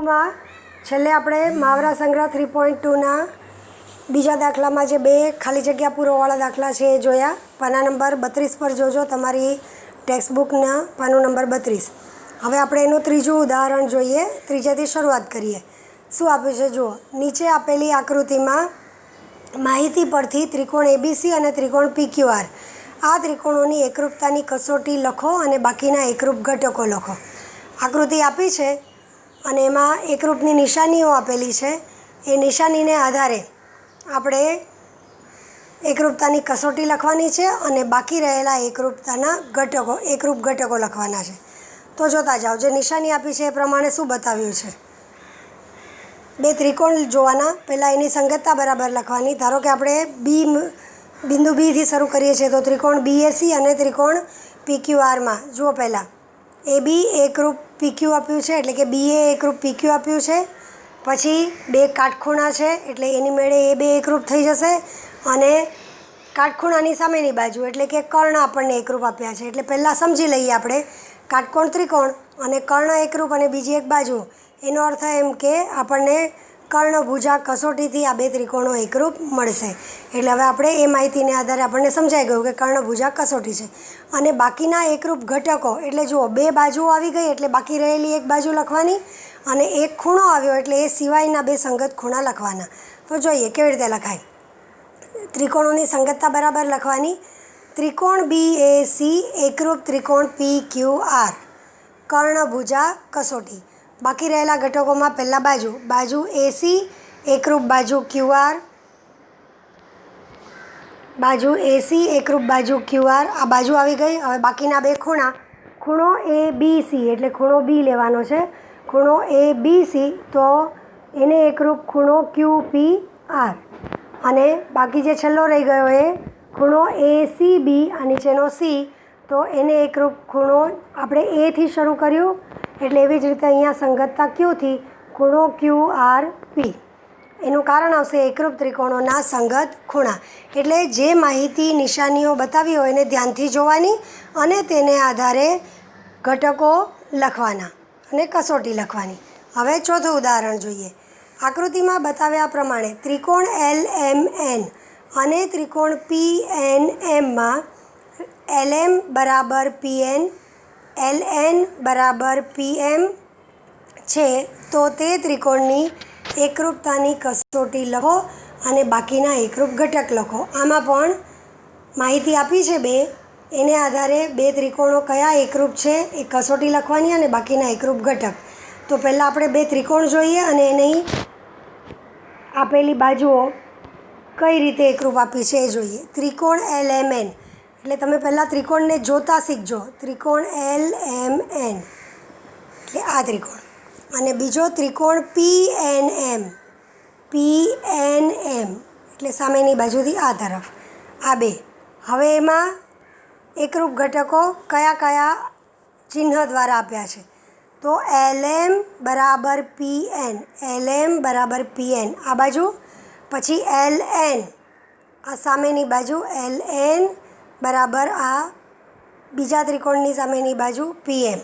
માં છેલ્લે આપણે મહાવરા સંગ્રહ 3.2ના બીજા દાખલામાં જે બે ખાલી જગ્યા પૂરોવાળા દાખલા છે એ જોયા. પાના નંબર 32 પર જોજો, તમારી ટેક્સ્ટબુકના પાનું નંબર 32. હવે આપણે એનું ત્રીજું ઉદાહરણ જોઈએ. ત્રીજાથી શરૂઆત કરીએ. શું આપ્યું છે જુઓ. નીચે આપેલી આકૃતિમાં માહિતી પરથી ત્રિકોણ એબીસી અને ત્રિકોણ પીક્યુઆર આ ત્રિકોણોની એકરૂપતાની કસોટી લખો અને બાકીના એકરૂપ ઘટકો લખો. આકૃતિ આપી છે અને એમાં એકરૂપની નિશાનીઓ આપેલી છે. એ નિશાનીને આધારે આપણે એકરૂપતાની કસોટી લખવાની છે અને બાકી રહેલા એકરૂપ ઘટકો લખવાના છે. તો જોતા જાઓ. જે નિશાની આપી છે એ પ્રમાણે શું બતાવ્યું છે. બે ત્રિકોણ જોવાના. પહેલાં એની સંગતતા બરાબર લખવાની. ધારો કે આપણે બિંદુ બીથી શરૂ કરીએ છીએ તો ત્રિકોણ બીએસી અને ત્રિકોણ પીક્યુઆરમાં જુઓ. પહેલાં એ બી એકરૂપ પીક્યુ આપ્યું છે, એટલે કે બીએ એકરૂપ પીક્યુ આપ્યું છે. પછી બે કાટખૂણા છે એટલે એની મેળે એ બે એકરૂપ થઈ જશે. અને કાટખૂણાની સામેની બાજુ એટલે કે કર્ણ આપણને એકરૂપ આપ્યા છે. એટલે પહેલાં સમજી લઈએ આપણે. કાટકોણ ત્રિકોણ અને કર્ણ એકરૂપ અને બીજી એક બાજુ. એનો અર્થ એમ કે આપણને કર્ણભુજા કસોટીથી આ બે ત્રિકોણો એકરૂપ મળશે. એટલે હવે આપણે એ માહિતીને આધારે આપણને સમજાઈ ગયું કે કર્ણભુજા કસોટી છે. અને બાકીના એકરૂપ ઘટકો એટલે જુઓ, બે બાજુઓ આવી ગઈ એટલે બાકી રહેલી એક બાજુ લખવાની અને એક ખૂણો આવ્યો એટલે એ સિવાયના બે સંગત ખૂણા લખવાના. તો જોઈએ કેવી રીતે લખાય. ત્રિકોણોની સંગતતા બરાબર લખવાની. ત્રિકોણ બીએસી એકરૂપ ત્રિકોણ પીક્યુઆર કર્ણભુજા કસોટી. બાકી રહેલા ઘટકોમાં પહેલાં બાજુ એસી એકરૂપ બાજુ ક્યુઆર, બાજુ એસી એકરૂપ બાજુ ક્યુઆર. આ બાજુ આવી ગઈ. હવે બાકીના બે ખૂણા. ખૂણો એ બી સી એટલે ખૂણો બી લેવાનો છે. ખૂણો એ બી સી તો એને એકરૂપ ખૂણો ક્યુ પી આર. અને બાકી જે છેલ્લો રહી ગયો એ ખૂણો એ સી બી આ નીચેનો સી તો એને એકરૂપ ખૂણો આપણે એથી શરૂ કર્યું એટલે એવી જ રીતે અહીંયા સંગતતા ક્યુથી ખૂણો ક્યુ આર પી. એનું કારણ આવશે એકરૂપ ત્રિકોણોના સંગત ખૂણા. એટલે જે માહિતી નિશાનીઓ બતાવી હોય એને ધ્યાનથી જોવાની અને તેને આધારે ઘટકો લખવાના અને કસોટી લખવાની. હવે ચોથું ઉદાહરણ જોઈએ. આકૃતિમાં બતાવ્યા પ્રમાણે ત્રિકોણ એલ એમ એન અને ત્રિકોણ પી એન એમમાં એલ એમ બરાબર પી એન, એલ એન બરાબર પી એમ છે. તો તે ત્રિકોણની એકરૂપતાની કસોટી લખો અને બાકીના એકરૂપ ઘટક લખો. આમાં પણ માહિતી આપી છે બે. એને આધારે બે ત્રિકોણો કયા એકરૂપ છે એ કસોટી લખવાની અને બાકીના એકરૂપ ઘટક. તો પહેલાં આપણે બે ત્રિકોણ જોઈએ અને એની આપેલી બાજુઓ કઈ રીતે એકરૂપ આપી છે એ જોઈએ. ત્રિકોણ એલ એમ એન એટલે તમે પહેલાં ત્રિકોણને જોતા શીખજો. ત્રિકોણ એલ એમ એન એટલે આ ત્રિકોણ. અને બીજો ત્રિકોણ પી એન એમ, પી એન એમ એટલે સામેની બાજુથી આ તરફ. આ બે. હવે એમાં એકરૂપ ઘટકો કયા ચિહ્ન દ્વારા આપ્યા છે. તો એલ એમ બરાબર પી એન, એલ એમ બરાબર પી એન આ બાજુ. પછી એલ એન આ સામેની બાજુ, એલ એન બરાબર આ બીજા ત્રિકોણની સામેની બાજુ પી એમ.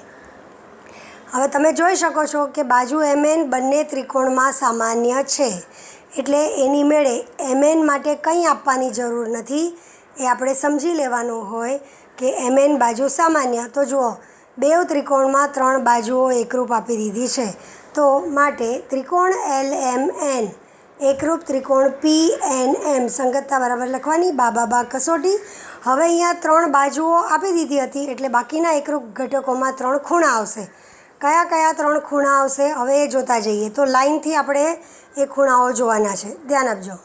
હવે તમે જોઈ શકો છો કે બાજુ એમ એન બંને ત્રિકોણમાં સામાન્ય છે. એટલે એની મેળે એમ એન માટે કંઈ આપવાની જરૂર નથી. એ આપણે સમજી લેવાનું હોય કે એમ એન બાજુ સામાન્ય. તો જુઓ, બેવ ત્રિકોણમાં 3 બાજુઓ એકરૂપ આપી દીધી છે. તો માટે ત્રિકોણ એલ એમ એન એકરૂપ ત્રિકોણ પી એન એમ સંગતતા બરાબર લખવાની. બા કસોટી. હવે અહીંયા 3 બાજુઓ આપી દીધી હતી એટલે બાકીના એકરૂપ ઘટકોમાં 3 ખૂણા આવશે. કયા 3 ખૂણા આવશે હવે એ જોતા જઈએ. તો લાઈનથી આપણે એ ખૂણાઓ જોવાના છે. ધ્યાન આપજો.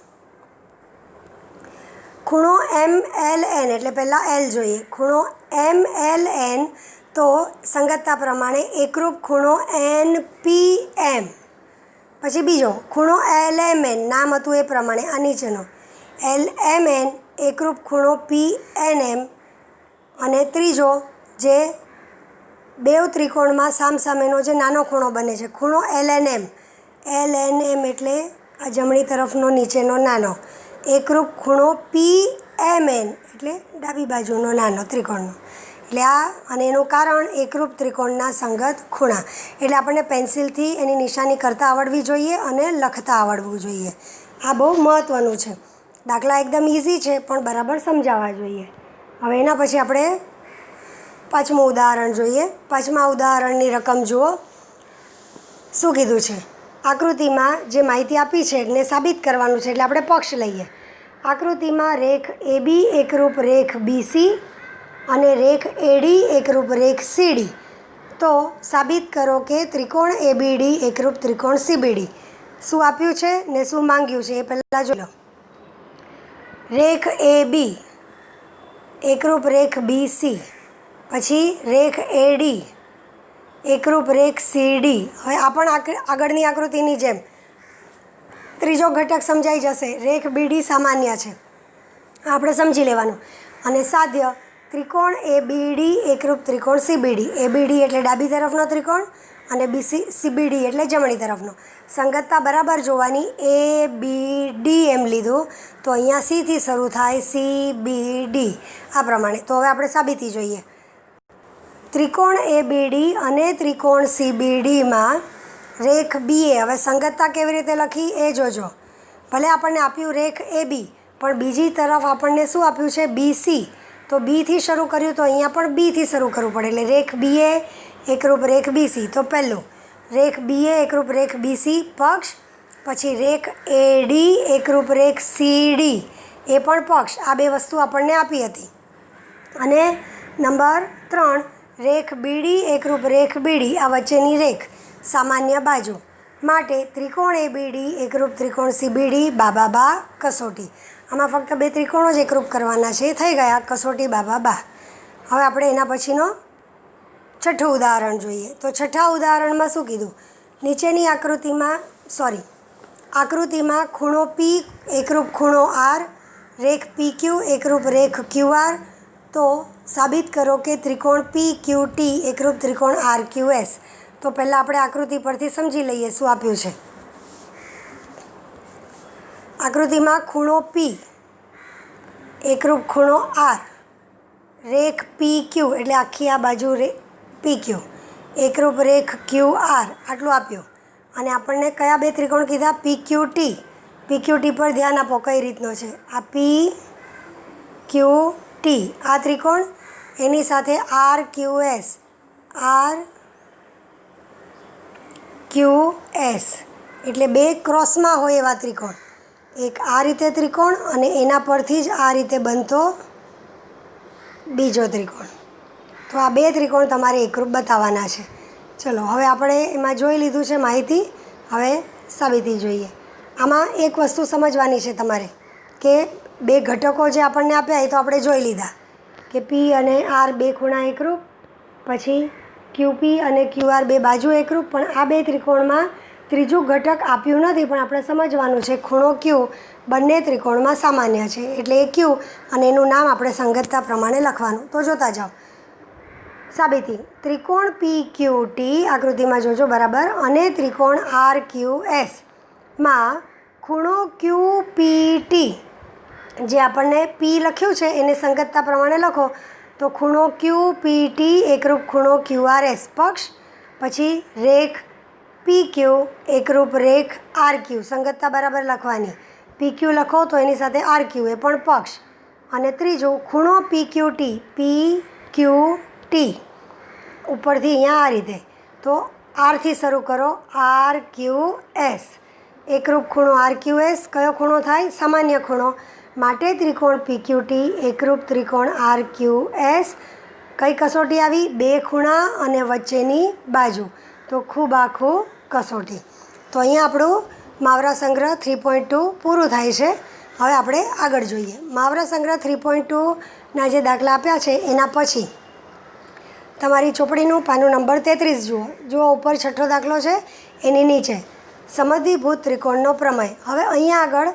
ખૂણો એમ એલ એન એટલે પહેલાં એલ જોઈએ. ખૂણો એમ એલ એન તો સંગતતા પ્રમાણે એકરૂપ ખૂણો એન પી એમ. પછી બીજો ખૂણો એલ એમ એન નામ હતું એ પ્રમાણે આ નીચેનો એલ એમ એન એકરૂપ ખૂણો પી એન એમ. અને ત્રીજો જે બેવ ત્રિકોણમાં સામસામેનો જે નાનો ખૂણો બને છે ખૂણો L N M. L N M એટલે આ જમણી તરફનો નીચેનો નાનો એકરૂપ ખૂણો પી એમ એન એટલે ડાબી બાજુનો નાનો ત્રિકોણનો. એટલે આ અને એનું કારણ એકરૂપ ત્રિકોણના સંગત ખૂણા. એટલે આપણને પેન્સિલથી એની નિશાની કરતાં આવડવી જોઈએ અને લખતા આવડવું જોઈએ. આ બહુ મહત્ત્વનું છે. દાખલા એકદમ ઇઝી છે પણ બરાબર સમજાવવા જોઈએ. હવે એના પછી આપણે પાંચમું ઉદાહરણ જોઈએ. પાંચમા ઉદાહરણની રકમ જુઓ. શું કીધું છે? આકૃતિમાં જે માહિતી આપી છે એને સાબિત કરવાનું છે એટલે આપણે પક્ષ લઈએ. આકૃતિમાં રેખ AB એકરૂપ રેખ BC અને રેખ AD એકરૂપ રેખ CD. તો સાબિત કરો કે ત્રિકોણ ABD એકરૂપ ત્રિકોણ CBD. શું આપ્યું છે ને શું માંગ્યું છે એ પહેલાં જોઈ લો. રેખ AB એકરૂપ રેખ BC, પછી રેખ AD એકરૂપ રેખ CD. હવે આ પણ આગળની આકૃતિની જેમ ત્રીજો ઘટક સમજાઈ જશે. રેખ BD સામાન્ય છે, આપણે સમજી લેવાનું. અને સાધ્ય ત્રિકોણ ABD એકરૂપ ત્રિકોણ CBD. ABD એટલે ડાબી તરફનો ત્રિકોણ અને CBD એટલે જમણી તરફનો. સંગતતા બરાબર જોવાની. ABD એમ લીધું તો અહીંયા C થી શરૂ થાય, CBD આ પ્રમાણે. તો હવે આપણે સાબિતી જોઈએ. ત્રિકોણ ABD અને ત્રિકોણ CBDમાં રેખ BA. હવે સંગતતા કેવી રીતે લખી એ જોજો. ભલે આપણને આપ્યું રેખ AB પણ બીજી તરફ આપણને શું આપ્યું છે? BC. તો બીથી શરૂ કર્યું તો અહીંયા પણ બીથી શરૂ કરવું પડે. એટલે રેખ BA એકરૂપ રેખ BC. તો પહેલું રેખ BA એકરૂપ રેખ BC પક્ષ, પછી રેખ AD એકરૂપ રેખ CD એ પણ પક્ષ. આ બે વસ્તુ આપણને આપી હતી. અને નંબર 3 રેખ BD એકરૂપ રેખ BD, આ વચ્ચેની રેખ સામાન્ય બાજુ માટે ત્રિકોણ ABD એકરૂપ ત્રિકોણ CBD બા કસોટી. આમાં ફક્ત બે ત્રિકોણો જ એકરૂપ કરવાના છે. થઈ ગયા કસોટી બા. હવે આપણે એના પછીનો છઠ્ઠું ઉદાહરણ જોઈએ. તો છઠ્ઠા ઉદાહરણમાં શું કીધું? નીચેની આકૃતિમાં ખૂણો P એકરૂપ ખૂણો R, રેખ PQ એકરૂપ રેખ QR. તો સાબિત કરો કે ત્રિકોણ PQT એકરૂપ ત્રિકોણ RQS. તો પહેલાં આપણે આકૃતિ પરથી સમજી લઈએ શું આપ્યું છે. આકૃતિમાં ખૂણો P એકરૂપ ખૂણો R, રેખ PQ એટલે આખી આ બાજુ PQ એકરૂપ રેખ QR આટલું આપ્યું. અને આપણને કયા બે ત્રિકોણ કીધા? PQT. PQT પર ધ્યાન આપો કઈ રીતનો છે. આ PQT આ ત્રિકોણ, એની સાથે RQS એટલે બે ક્રોસમાં હોય એવા ત્રિકોણ. એક આ રીતે ત્રિકોણ અને એના પરથી જ આ રીતે બનતો બીજો ત્રિકોણ. તો આ બે ત્રિકોણ તમારે એકરૂપ બતાવવાના છે. ચલો હવે આપણે એમાં જોઈ લીધું છે માહિતી. હવે સાબિતી જોઈએ. આમાં એક વસ્તુ સમજવાની છે તમારે કે બે ઘટકો જે આપણને આપ્યા એ તો આપણે જોઈ લીધા કે P અને R બે ખૂણા એકરૂપ, પછી QP અને QR બે બાજુ એકરૂપ. પણ આ બે ત્રિકોણમાં ત્રીજું ઘટક આપ્યું નથી, પણ આપણે સમજવાનું છે ખૂણો Q બંને ત્રિકોણમાં સામાન્ય છે. એટલે એ Q અને એનું નામ આપણે સંગતતા પ્રમાણે લખવાનું. તો જોતા જાઓ. સાબિતી ત્રિકોણ PQT આકૃતિમાં જોજો બરાબર અને ત્રિકોણ RQS માં ખૂણો QPT જે આપણને P લખ્યું છે એને સંગતતા પ્રમાણે લખો. તો ખૂણો QPT એકરૂપ ખૂણો QRS પક્ષ, પછી રેખ PQ એકરૂપ રેખ RQ સંગતતા બરાબર લખવાની. PQ લખો તો એની સાથે RQ એ પણ પક્ષ. અને ત્રીજું ખૂણો PQT ઉપરથી અહીંયા આ રીતે. તો Rથી શરૂ કરો RQS એકરૂપ ખૂણો RQS. કયો ખૂણો થાય? સામાન્ય ખૂણો. માટે ત્રિકોણ PQT એકરૂપ ત્રિકોણ RQS. કઈ કસોટી આવી? બે ખૂણા અને વચ્ચેની બાજુ. તો ખૂબ આખું કસોટી. તો અહીંયા આપણું મહાવરા સંગ્રહ 3.2 પૂરું થાય છે. હવે આપણે આગળ જોઈએ. મહાવરા સંગ્રહ 3.2ના જે દાખલા આપ્યા છે એના પછી તમારી ચોપડીનું પાનું નંબર 33 જુઓ. ઉપર છઠ્ઠો દાખલો છે એની નીચે સમદ્વિભુત ત્રિકોણનો પ્રમેય. હવે અહીંયા આગળ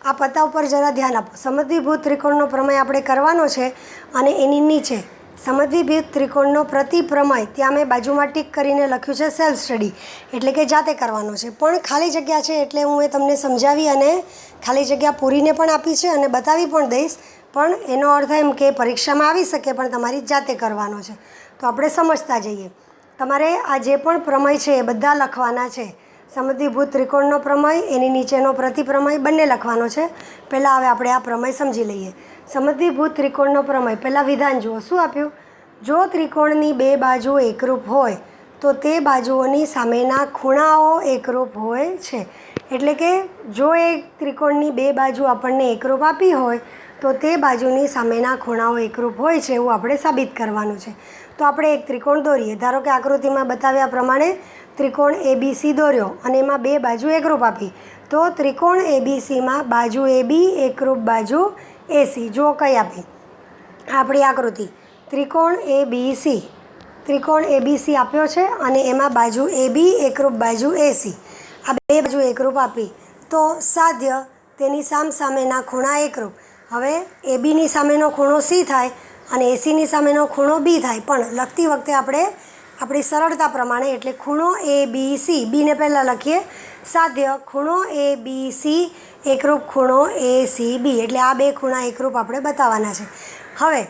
આ પત્તા ઉપર જરા ધ્યાન આપો. સમદ્વિભુત ત્રિકોણનો પ્રમેય આપણે કરવાનો છે અને એની નીચે સમદ્વિભુજ ત્રિકોણનો પ્રતિપ્રમેય ત્યાં મેં બાજુમાં ટીક કરીને લખ્યું છે સેલ્ફ સ્ટડી, એટલે કે જાતે કરવાનો છે. પણ ખાલી જગ્યા છે એટલે હું એ તમને સમજાવી અને ખાલી જગ્યા પૂરીને પણ આપી છે અને બતાવી પણ દઈશ. પણ એનો અર્થ એમ કે પરીક્ષામાં આવી શકે પણ તમારી જાતે કરવાનો છે. તો આપણે સમજતા જઈએ. તમારે આ જે પણ પ્રમેય છે એ બધા લખવાના છે. સમદ્વિભુજ ત્રિકોણનો પ્રમેય, એની નીચેનો પ્રતિપ્રમેય બંને લખવાનો છે. પહેલાં હવે આપણે આ પ્રમેય સમજી લઈએ. સમદ્વિભુજ ત્રિકોણનો પ્રમેય, પહેલાં વિધાન જુઓ. શું આપ્યું? જો ત્રિકોણની બે બાજુ એકરૂપ હોય તો તે બાજુઓની સામેના ખૂણાઓ એકરૂપ હોય છે. એટલે કે જો એક ત્રિકોણની બે બાજુ આપણને એકરૂપ આપી હોય તો તે બાજુની સામેના ખૂણાઓ એકરૂપ હોય છે એવું આપણે સાબિત કરવાનું છે. તો આપણે એક ત્રિકોણ દોરીએ. ધારો કે આકૃતિમાં બતાવ્યા પ્રમાણે ત્રિકોણ એબીસી દોર્યો અને એમાં બે બાજુ એકરૂપ આપી. તો ત્રિકોણ એબીસીમાં બાજુ એબી એકરૂપ બાજુ એસી. જો કઈ આપી? આપણી આકૃતિ ત્રિકોણ એબીસી. ત્રિકોણ એબીસી આપ્યો છે અને એમાં બાજુ એબી એકરૂપ બાજુ એસી. આ બે બાજુ એકરૂપ આપી તો સાધ્ય તેની સામસામેના ખૂણા એકરૂપ. હવે એબીની સામેનો ખૂણો સી થાય અને એસીની સામેનો ખૂણો બી થાય. પણ લખતી વખતે આપણે આપણી સરળતા પ્રમાણે, એટલે ખૂણો એ બી સી, બીને પહેલાં લખીએ. સાધ્ય ખૂણો એ બી સી એકરૂપ ખૂણો એ સી બી. એટલે આ બે ખૂણા એકરૂપ આપણે બતાવવાના છે. હવે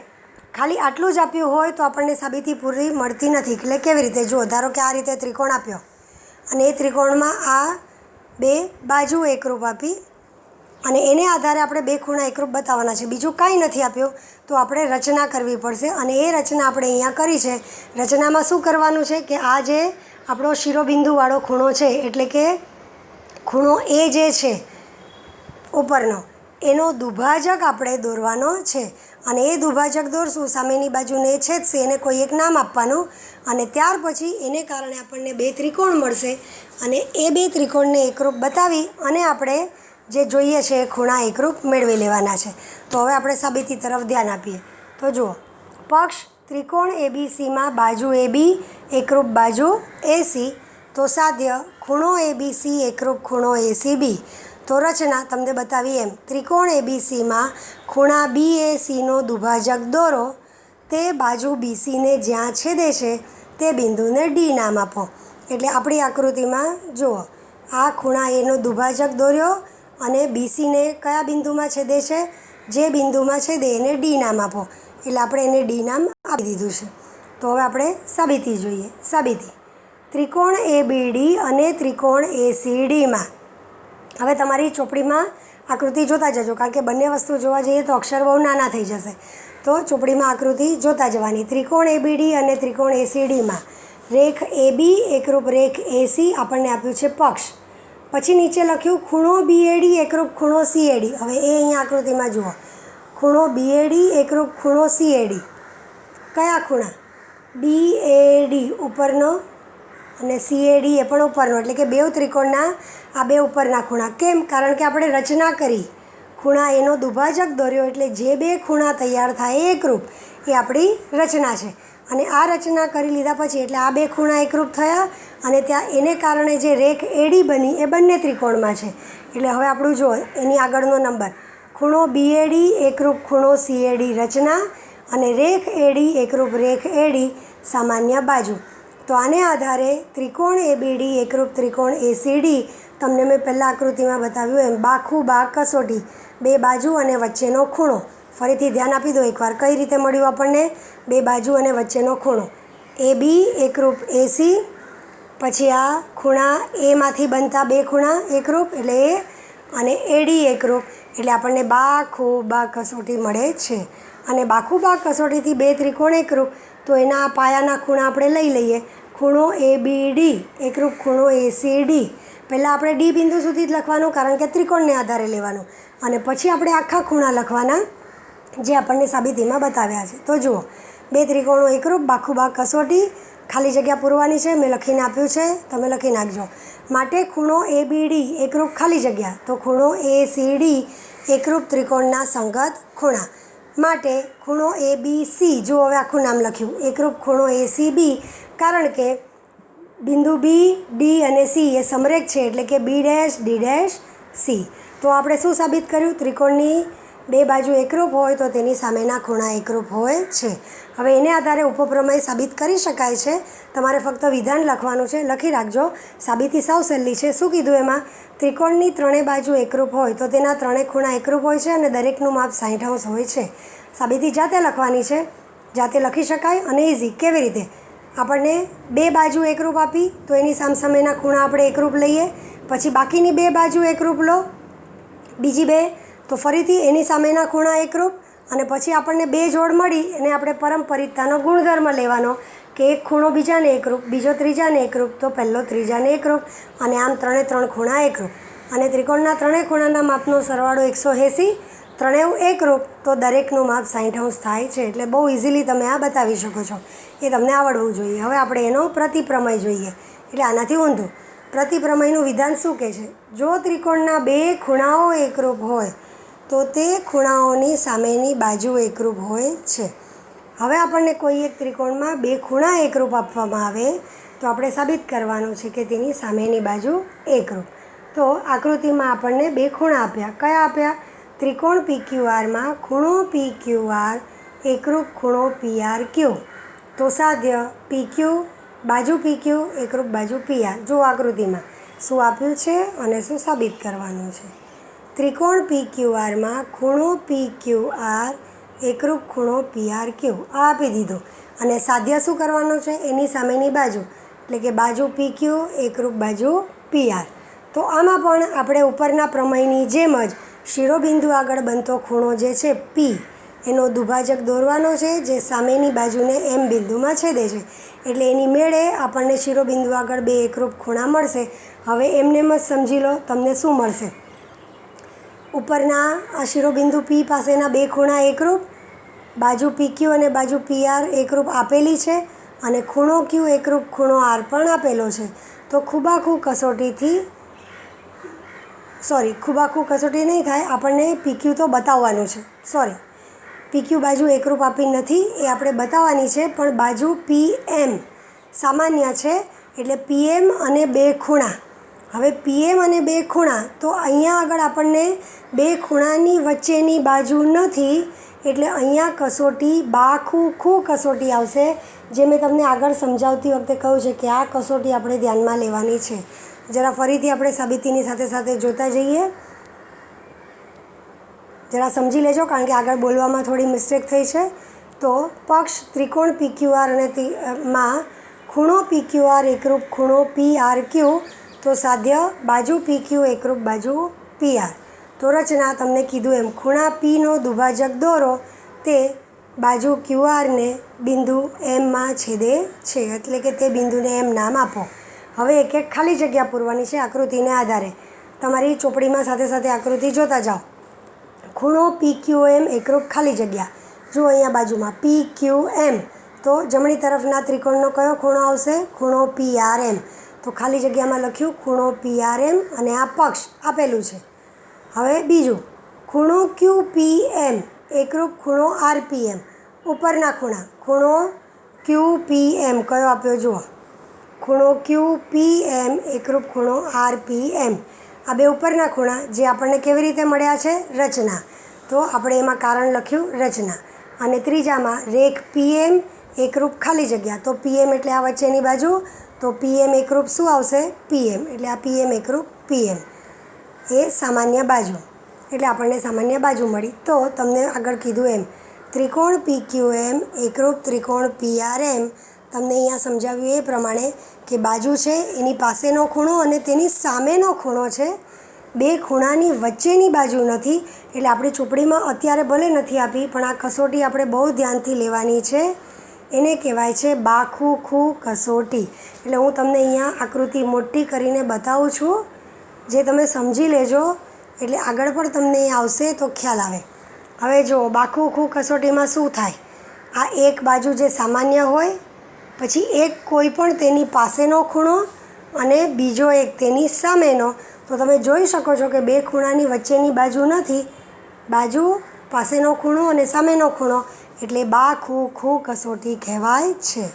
ખાલી આટલું જ આપ્યું હોય તો આપણને સાબિતી પૂરી મળતી નથી. એટલે કેવી રીતે? જુઓ, ધારો કે આ રીતે ત્રિકોણ આપ્યો અને એ ત્રિકોણમાં આ બે બાજુ એકરૂપ આપી અને એને આધારે આપણે બે ખૂણા એકરૂપ બતાવવાના છે. બીજું કાંઈ નથી આપ્યું તો આપણે રચના કરવી પડશે અને એ રચના આપણે અહીંયા કરી છે. રચનામાં શું કરવાનું છે કે આ જે આપણો શિરોબિંદુવાળો ખૂણો છે, એટલે કે ખૂણો એ જે છે ઉપરનો, એનો દુભાજક આપણે દોરવાનો છે. અને એ દુભાજક દોરશું, સામેની બાજુને છેદશે, એને કોઈ એક નામ આપવાનું અને ત્યાર પછી એને કારણે આપણને બે ત્રિકોણ મળશે અને એ બે ત્રિકોણને એકરૂપ બતાવી અને આપણે જે જોઈએ છે એ ખૂણા એકરૂપ મેળવી લેવાના છે. તો હવે આપણે સાબિતી તરફ ધ્યાન આપીએ. તો જુઓ, પક્ષ ત્રિકોણ એબીસીમાં બાજુ એબી એકરૂપ બાજુ એસી. તો સાધ્ય ખૂણો એબીસી એકરૂપ ખૂણો એસીબી. તો રચના તમને બતાવી એમ, ત્રિકોણ એબીસીમાં ખૂણા બીએસીનો દુભાજક દોરો. તે બાજુ બીસીને જ્યાં છેદે છે તે બિંદુને ડી નામ આપો. એટલે આપણી આકૃતિમાં જુઓ, આ ખૂણા એનો દુભાજક દોર્યો અને બીસીને કયા બિંદુમાં છેદે છે? જે બિંદુમાં છેદે એને ડી નામ આપો. એટલે આપણે એને ડી નામ આપી દીધું છે. તો હવે આપણે સાબિતી જોઈએ. સાબિતી: ત્રિકોણ એબીડી અને ત્રિકોણ એસીડીમાં. હવે તમારી ચોપડીમાં આકૃતિ જોતા જજો, કારણ કે બંને વસ્તુ જોવા જઈએ તો અક્ષર બહુ નાના થઈ જશે. તો ચોપડીમાં આકૃતિ જોતા જવાની. ત્રિકોણ એબીડી અને ત્રિકોણ એસીડીમાં રેખ એબી એકરૂપ રેખ એસી આપણને આપ્યું છે પક્ષ. પછી નીચે લખ્યું ખૂણો બીએડી એકરૂપ ખૂણો સીએડી. હવે એ અહીંયા આકૃતિમાં જુઓ, ખૂણો બીએડી એકરૂપ ખૂણો સીએડી. કયા ખૂણા? બીએડી ઉપરનો અને સીએડી એ પણ ઉપરનો, એટલે કે બેઉ ત્રિકોણના આ બે ઉપરના ખૂણા. કેમ? કારણ કે આપણે રચના કરી, ખૂણા એનો દુભાજક દોર્યો, એટલે જે બે ખૂણા તૈયાર થાય એકરૂપ એ આપણી રચના છે. અને આ રચના કરી લીધા પછી એટલે આ બે ખૂણા એકરૂપ થયા અને ત્યાં એને કારણે જે રેખ એડી બની એ બંને ત્રિકોણમાં છે. એટલે હવે આપણું જુઓ, એની આગળનો નંબર, ખૂણો બીએડી એકરૂપ ખૂણો સીએડી રચના અને રેખ એડી એકરૂપ રેખ એડી સામાન્ય બાજુ. તો આને આધારે ત્રિકોણ એબીડી એકરૂપ ત્રિકોણ એસીડી, તમને મેં પહેલાં આકૃતિમાં બતાવ્યું એમ, બાખું બાગ કસોટી, બે બાજુ અને વચ્ચેનો ખૂણો. ફરીથી ધ્યાન આપી દો એકવાર, કઈ રીતે મળ્યું આપણને? બે બાજુ અને વચ્ચેનો ખૂણો. એબી એકરૂપ એસી, પછી આ ખૂણા એમાંથી બનતા બે ખૂણા એકરૂપ એટલે એ, અને એડી એકરૂપ, એટલે આપણને બાખું બાગ કસોટી મળે છે. અને બાખું બાગ કસોટીથી બે ત્રિકોણ એકરૂપ, તો એના પાયાના ખૂણા આપણે લઈ લઈએ. ખૂણો એબીડી એકરૂપ ખૂણો એસીડી. પહેલાં આપણે ડી બિંદુ સુધી જ લખવાનું, કારણ કે ત્રિકોણને આધારે લેવાનું, અને પછી આપણે આખા ખૂણા લખવાના જે આપણને સાબિતીમાં બતાવ્યા છે. તો જુઓ, બે ત્રિકોણો એકરૂપ, બાખું બાગ કસોટી, ખાલી જગ્યા પૂરવાની છે, મેં લખીને આપ્યું છે, તમે લખી નાખજો. માટે ખૂણો એબીડી એકરૂપ ખાલી જગ્યા, તો ખૂણો એસીડી એકરૂપ ત્રિકોણના સંગત ખૂણા. માટે ખૂણો એબીસી, જો હવે આખું નામ લખ્યું, એકરૂપ ખૂણો એસીબી, કારણ કે બિંદુ બી, ડી અને સી એ સમરેખ છે, એટલે કે B dash D dash C. તો આપણે શું સાબિત કર્યું? ત્રિકોણની બે બાજુ એકરૂપ હોય તો તેની સામેના ખૂણા એકરૂપ હોય છે. હવે એને આધારે ઉપપ્રમેય સાબિત કરી શકાય છે. તમારે ફક્ત વિધાન લખવાનું છે, લખી રાખજો. સાબિતી સાવ સહેલી છે. શું કીધું એમાં? ત્રિકોણની ત્રણેય બાજુ એકરૂપ હોય તો તેના ત્રણેય ખૂણા એકરૂપ હોય છે અને દરેકનું માપ 60° હોય છે. સાબિતી જાતે લખવાની છે, જાતે લખી શકાય અને ઇઝી. કેવી રીતે? આપણને બે બાજુ એકરૂપ આપી તો એની સામસામેના ખૂણા આપણે એકરૂપ લઈએ, પછી બાકીની બે બાજુ એકરૂપ લો, બીજી બે તો ફરીથી એની સામેના ખૂણા એકરૂપ, અને પછી આપણને બે જોડ મળી એને આપણે પરંપરિતતાનો ગુણધર્મ લેવાનો કે એક ખૂણો બીજાને એકરૂપ, બીજો ત્રીજાને એકરૂપ, તો પહેલો ત્રીજાને એકરૂપ, અને આમ ત્રણ ખૂણા એકરૂપ. અને ત્રિકોણના ત્રણેય ખૂણાના માપનો સરવાળો 180, ત્રણેય એકરૂપ તો દરેકનું માપ 60° થાય છે. એટલે બહુ ઇઝીલી તમે આ બતાવી શકો છો. એ તમને આવડવું જોઈએ. હવે આપણે એનો પ્રતિપ્રમેય જોઈએ. એટલે આનાથી ઊંધું પ્રતિપ્રમેયનું વિધાન શું કહે છે? જો ત્રિકોણના બે ખૂણાઓ એકરૂપ હોય તો તે ખૂણાઓની સામેની બાજુ એકરૂપ હોય છે. હવે આપણને કોઈ એક ત્રિકોણમાં બે ખૂણા એકરૂપ આપવામાં આવે તો આપણે સાબિત કરવાનું છે કે તેની સામેની બાજુ એકરૂપ. તો આકૃતિમાં આપણને બે ખૂણા આપ્યા. કયા આપ્યા? ત્રિકોણ PQRમાં ખૂણો PQR એકરૂપ ખૂણો PRQ. તો સાધ્ય PQ બાજુ PQ એકરૂપ બાજુ PR. જો આકૃતિમાં શું આપ્યું છે અને શું સાબિત કરવાનું છે. ત્રિકોણ PQRમાં ખૂણો PQR એકરૂપ ખૂણો PRQ આ આપી દીધો. અને સાધ્ય શું કરવાનું છે? એની સામેની બાજુ, એટલે કે બાજુ PQ એકરૂપ બાજુ PR. તો આમાં પણ આપણે ઉપરના પ્રમેયની જેમ જ શિરોબિંદુ આગળ બનતો ખૂણો જે છે P એનો દુભાજક દોરવાનો છે જે સામેની બાજુને M બિંદુમાં છેદે છે. એટલે એની મેળે આપણને શિરોબિંદુ આગળ બે એકરૂપ ખૂણા મળશે. હવે એમને જ સમજી લો તમને શું મળશે. ઉપરના આ શિરોબિંદુ P પાસેના બે ખૂણા એકરૂપ, બાજુ PQ અને બાજુ PR એકરૂપ આપેલી છે, અને ખૂણો Q એકરૂપ ખૂણો R પણ આપેલો છે. તો ખૂબાખૂબ કસોટી નહીં થાય, આપણને PQ તો બતાવવાનું છે. PQ બાજુ એકરૂપ આપી નથી એ આપણે બતાવવાની છે, પણ બાજુ PM સામાન્ય છે એટલે PM અને બે ખૂણા. હવે PM અને બે ખૂણા તો અહીંયા આગળ આપણને બે ખૂણાની વચ્ચેની બાજુ નથી, એટલે અહીંયા કસોટી બાખૂ કસોટી આવશે. જે મેં તમને આગળ સમજાવતી વખતે કહ્યું છે કે આ કસોટી આપણે ધ્યાનમાં લેવાની છે. જરા ફરીથી આપણે સાબિતીની સાથે સાથે જોતા જઈએ. જરા સમજી લેજો કારણ કે આગળ બોલવામાં થોડી મિસ્ટેક થઈ છે. તો પક્ષ ત્રિકોણ PQR અને માં ખૂણો PQR એકરૂપ ખૂણો PRQ. તો સાધ્ય બાજુ PQ એકરૂપ બાજુ PR. તો રચના તમને કીધું એમ ખૂણા Pનો દુભાજક દોરો તે બાજુ QRને બિંદુ Mમાં છેદે છે, એટલે કે તે બિંદુને M નામ આપો. હવે એક એક ખાલી જગ્યા પૂરવાની છે આકૃતિને આધારે. તમારી ચોપડીમાં સાથે સાથે આકૃતિ જોતા જાઓ. ખૂણો PQM એકરૂપ ખાલી જગ્યા. જો અહીંયા બાજુમાં PQM તો જમણી તરફના ત્રિકોણનો કયો ખૂણો આવશે? ખૂણો PRM. તો ખાલી જગ્યામાં લખ્યું ખૂણો PRM અને આ પક્ષ આપેલું છે. હવે બીજું ખૂણો QPM એકરૂપ ખૂણો RPM. ઉપરના ખૂણો QPM કયો આપ્યો જુઓ, ખૂણો QPM એકરૂપ ખૂણો RPM. આ બે ઉપરના ખૂણા જે આપણને કેવી રીતે મળ્યા છે? રચના. તો આપણે એમાં કારણ લખ્યું રચના. અને ત્રીજામાં રેખ PM એકરૂપ ખાલી જગ્યા. તો PM એટલે આ વચ્ચેની બાજુ, તો PM એકરૂપ શું આવશે? PM. એટલે આ PM એકરૂપ PM એ સામાન્ય બાજુ, એટલે આપણને સામાન્ય બાજુ મળી. તો તમને આગળ કીધું એમ ત્રિકોણ PQM એકરૂપ ત્રિકોણ PRM. તમને અહીંયા સમજાવ્યું એ પ્રમાણે કે બાજુ છે એની પાસેનો ખૂણો અને તેની સામેનો ખૂણો છે, બે ખૂણાની વચ્ચેની બાજુ નથી. એટલે આપણી ચોપડીમાં અત્યારે ભલે નથી આપી, પણ આ કસોટી આપણે બહુ ધ્યાનથી લેવાની છે. એને કહેવાય છે બાખૂ કસોટી. એટલે હું તમને અહીંયા આકૃતિ મોટી કરીને બતાવું છું, જે તમે સમજી લેજો એટલે આગળ પણ તમને એ આવશે તો ખ્યાલ આવે. હવે જો બાખૂ કસોટીમાં શું થાય? આ એક બાજુ જે સામાન્ય હોય, પછી એક કોઈ પણ તેની પાસેનો ખૂણો અને બીજો એક તેની સામેનો. તો તમે જોઈ શકો છો કે બે ખૂણાની વચ્ચેની બાજુ નથી, બાજુ પાસેનો ખૂણો અને સામેનો ખૂણો, એટલે બાખૂ કસોટી કહેવાય છે.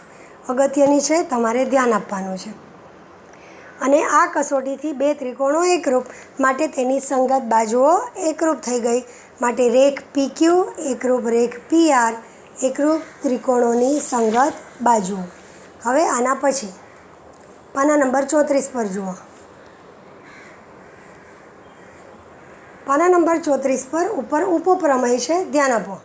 અગત્યની છે, તમારે ધ્યાન આપવાનું છે. અને આ કસોટીથી બે ત્રિકોણો એકરૂપ માટે તેની સંગત બાજુઓ એકરૂપ થઈ ગઈ. માટે રેખ PQ એકરૂપ રેખ PR એકરૂપ ત્રિકોણોની સંગત બાજુઓ. હવે આના પછી પાના નંબર 34 પર જુઓ. પાના નંબર 34 પર ઉપર ઉપપ્રમેય છે, ધ્યાન આપો.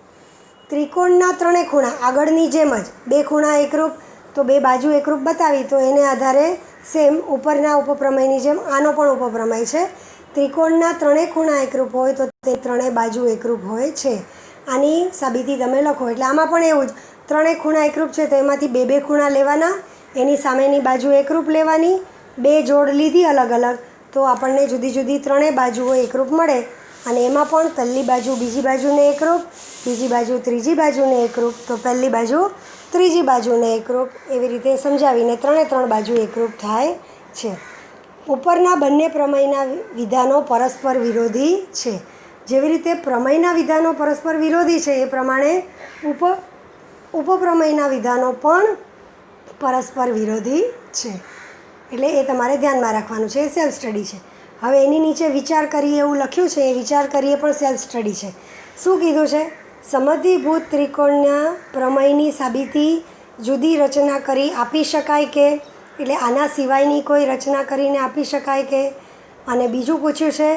ત્રિકોણના ત્રણેય ખૂણા આગળની જેમ જ બે ખૂણા એકરૂપ, તો બે બાજુ એકરૂપ બતાવી તો એને આધારે સેમ ઉપરના ઉપપ્રમેયની જેમ આનો પણ ઉપપ્રમેય છે. ત્રિકોણના ત્રણેય ખૂણા એકરૂપ હોય તો તે ત્રણેય બાજુ એકરૂપ હોય છે. આની સાબિતી તમે લખો. એટલે આમાં પણ એવું જ, ત્રણેય ખૂણા એકરૂપ છે તો એમાંથી બે બે ખૂણા લેવાના, એની સામેની બાજુ એકરૂપ લેવાની, બે જોડ લીધી અલગ અલગ તો આપણને જુદી જુદી ત્રણેય બાજુઓ એકરૂપ મળે. અને એમાં પણ પહેલી બાજુ બીજી બાજુને એકરૂપ, બીજી બાજુ ત્રીજી બાજુને એકરૂપ, તો પહેલી બાજુ ત્રીજી બાજુને એકરૂપ, એવી રીતે સમજાવીને ત્રણ બાજુ એકરૂપ થાય છે. ઉપરના બંને પ્રમેયના વિધાનો પરસ્પર વિરોધી છે. જેવી રીતે પ્રમેયના વિધાનો પરસ્પર વિરોધી છે એ પ્રમાણે ઉપપ્રમેયના વિધાનો પણ પરસ્પર વિરોધી છે. એટલે એ તમારે ધ્યાનમાં રાખવાનું છે. એ સેલ્ફ સ્ટડી છે. હવે એની નીચે વિચાર કરીએ એવું લખ્યું છે. એ વિચાર કરીએ પણ સેલ્ફ સ્ટડી છે. શું કીધું છે? સમદ્વિભુત ત્રિકોણના પ્રમેયની સાબિતી જુદી રચના કરી આપી શકાય કે? એટલે આના સિવાયની કોઈ રચના કરીને આપી શકાય કે? અને બીજું પૂછ્યું છે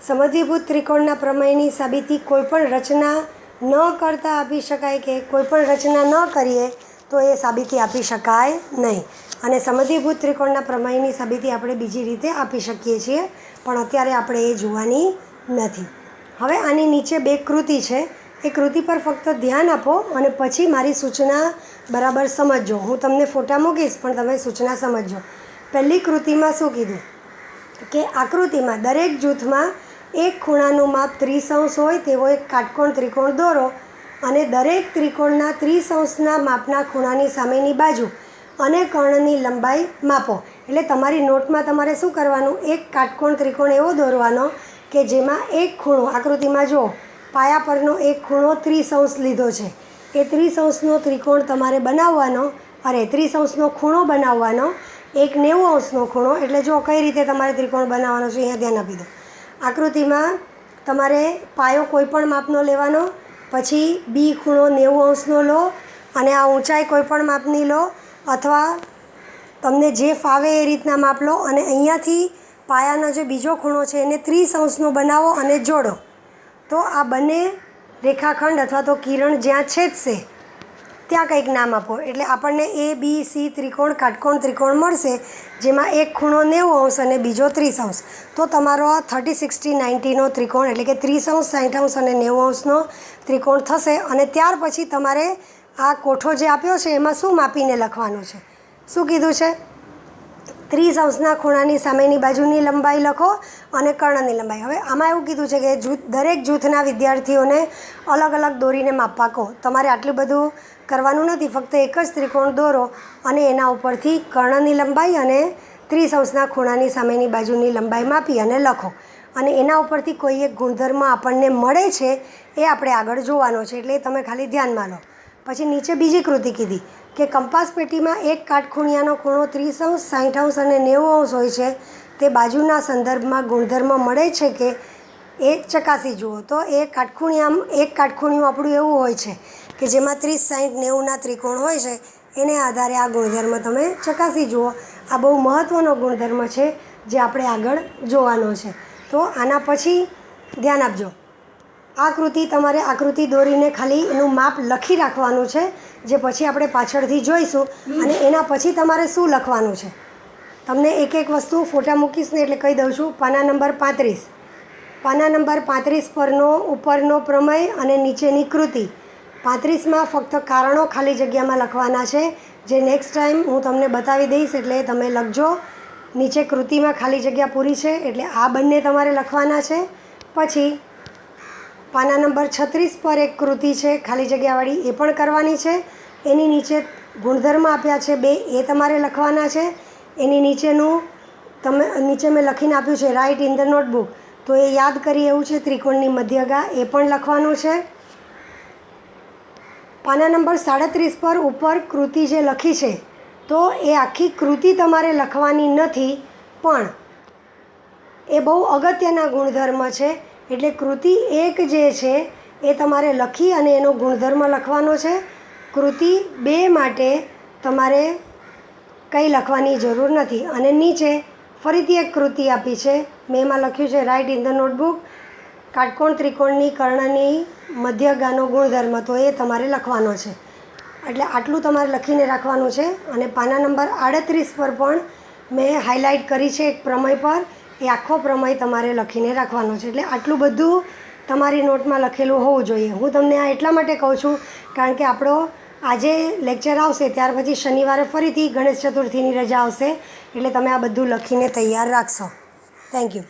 સમદ્વિભુત ત્રિકોણના પ્રમેયની સાબિતી કોઈપણ રચના ન કરતાં આપી શકાય કે? કોઈપણ રચના ન કરીએ તો એ સાબિતી આપી શકાય નહીં. અને સમદ્વિભુત ત્રિકોણના પ્રમેયની સાબિતી આપણે બીજી રીતે આપી શકીએ છીએ, પણ અત્યારે આપણે એ જોવાની નથી. હવે આની નીચે બે કૃતિ છે. એ કૃતિ પર ફક્ત ધ્યાન આપો અને પછી મારી સૂચના બરાબર સમજજો. હું તમને ફોટા મૂકીશ પણ તમે સૂચના સમજજો. પહેલી કૃતિમાં શું કીધું કે આકૃતિમાં દરેક જૂથમાં એક ખૂણાનું માપ 30° હોય તેવો એક કાટકોણ ત્રિકોણ દોરો અને દરેક ત્રિકોણના 30°ના માપના ખૂણાની સામેની બાજુ અને કર્ણની લંબાઈ માપો. એટલે તમારી નોટમાં તમારે શું કરવાનું, એક કાટકોણ ત્રિકોણ એવો દોરવાનો કે જેમાં એક ખૂણો, આકૃતિમાં જો પાયા પરનો એક ખૂણો 30° લીધો છે. એ 30°નો ત્રિકોણ તમારે બનાવવાનો, 30°નો ખૂણો બનાવવાનો, એક 90°નો ખૂણો. એટલે જો કઈ રીતે તમારે ત્રિકોણ બનાવવાનો છે અહીંયા ધ્યાન આપી દો. આકૃતિમાં તમારે પાયો કોઈ પણ માપનો લેવાનો, પછી બી ખૂણો 90°નો લો અને આ ઊંચાઈ કોઈ પણ માપની લો અથવા તમને જે ફાવે એ રીતના માપ લો અને અહીંયાથી પાયાનો જે બીજો ખૂણો છે એને 30°નો બનાવો અને જોડો. તો આ બંને રેખાખંડ અથવા તો કિરણ જ્યાં છેદશે ત્યાં કંઈક નામ આપો. એટલે આપણને ABC ત્રિકોણ કાટકોણ ત્રિકોણ મળશે જેમાં એક ખૂણો 90° અને બીજો 30°. તો તમારો આ 30, 60, 90નો ત્રિકોણ એટલે કે 30°, 60° અને 90°નો ત્રિકોણ થશે. અને ત્યાર પછી તમારે આ કોઠો જે આપ્યો છે એમાં શું માપીને લખવાનું છે? શું કીધું છે? 30°ના ખૂણાની સામેની બાજુની લંબાઈ લખો અને કર્ણની લંબાઈ. હવે આમાં એવું કીધું છે કે દરેક જૂથના વિદ્યાર્થીઓને અલગ અલગ દોરીને માપવા કહો. તમારે આટલું બધું કરવાનું નથી. ફક્ત એક જ ત્રિકોણ દોરો અને એના ઉપરથી કર્ણની લંબાઈ અને 30°ના ખૂણાની સામેની બાજુની લંબાઈ માપી અને લખો. અને એના ઉપરથી કોઈ એક ગુણધર્મ આપણને મળે છે એ આપણે આગળ જોવાનો છે. એટલે તમે ખાલી ધ્યાનમાં લો. પછી નીચે બીજી કૃતિ કીધી કે કંપાસ પેટીમાં એક કાટખૂણિયાનો ખૂણો 30°, 60° અને 90° હોય છે. તે બાજુના સંદર્ભમાં ગુણધર્મ મળે છે કે એ ચકાસી જુઓ. તો એક કાટખૂણિયું આપણું એવું હોય છે કે જેમાં 30, 60, 90ના ત્રિકોણ હોય છે. એને આધારે આ ગુણધર્મ તમે ચકાસી જુઓ. આ બહુ મહત્ત્વનો ગુણધર્મ છે જે આપણે આગળ જોવાનો છે. તો આના પછી ધ્યાન આપજો. આકૃતિ તમારે આકૃતિ દોરીને ખાલી એનું માપ લખી રાખવાનું છે, જે પછી આપણે પાછળથી જોઈશું. અને એના પછી તમારે શું લખવાનું છે તમને એક એક વસ્તુ ફોટા મૂકીશ ને એટલે કહી દઉં છું. પાના નંબર 35. પાના નંબર 35 પરનો ઉપરનો પ્રમેય અને નીચેની કૃતિ. 35માં ફક્ત કારણો ખાલી જગ્યામાં લખવાના છે, જે નેક્સ્ટ ટાઈમ હું તમને બતાવી દઈશ એટલે તમે લખજો. નીચે કૃતિમાં ખાલી જગ્યા પૂરી છે એટલે આ બંને તમારે લખવાના છે. પછી પાના નંબર 36 પર એક કૃતિ છે ખાલી જગ્યાવાળી, એ પણ કરવાની છે. એની નીચે ગુણધર્મ આપ્યા છે 2, એ તમારે લખવાના છે. એની નીચેનું નીચે મેં લખીને આપ્યું છે રાઇટ ઇન ધ નોટબુક, તો એ યાદ કરી એવું છે. ત્રિકોણની મધ્યગા એ પણ લખવાનું છે. પાના નંબર 37 પર ઉપર કૃતિ જે લખી છે તો એ આખી કૃતિ તમારે લખવાની નથી, પણ એ બહુ અગત્યના ગુણધર્મ છે એટલે કૃતિ 1 જે છે એ તમારે લખી અને એનો ગુણધર્મ લખવાનો છે. કૃતિ 2 માટે તમારે કંઈ લખવાની જરૂર નથી. અને નીચે ફરીથી એક કૃતિ આપી છે. મેં એમાં લખ્યું છે રાઇટ ઇન ધ નોટબુક કાટકોણ ત્રિકોણની કર્ણની મધ્યગાનો ગુણધર્મ, તો એ તમારે લખવાનો છે. એટલે આટલું તમારે લખીને રાખવાનું છે. અને પાના નંબર 38 પર પણ મેં હાઇલાઇટ કરી છે એક પ્રમેય પર, એ આખો પ્રમેય તમારે લખીને રાખવાનો છે. એટલે આટલું બધું તમારી નોટમાં લખેલું હોવું જોઈએ. હું તમને આ એટલા માટે કહું છું કારણ કે આપણો આજે લેક્ચર આવશે ત્યાર પછી શનિવારે ફરીથી ગણેશ ચતુર્થીની રજા આવશે, એટલે તમે આ બધું લખીને તૈયાર રાખશો. Thank you.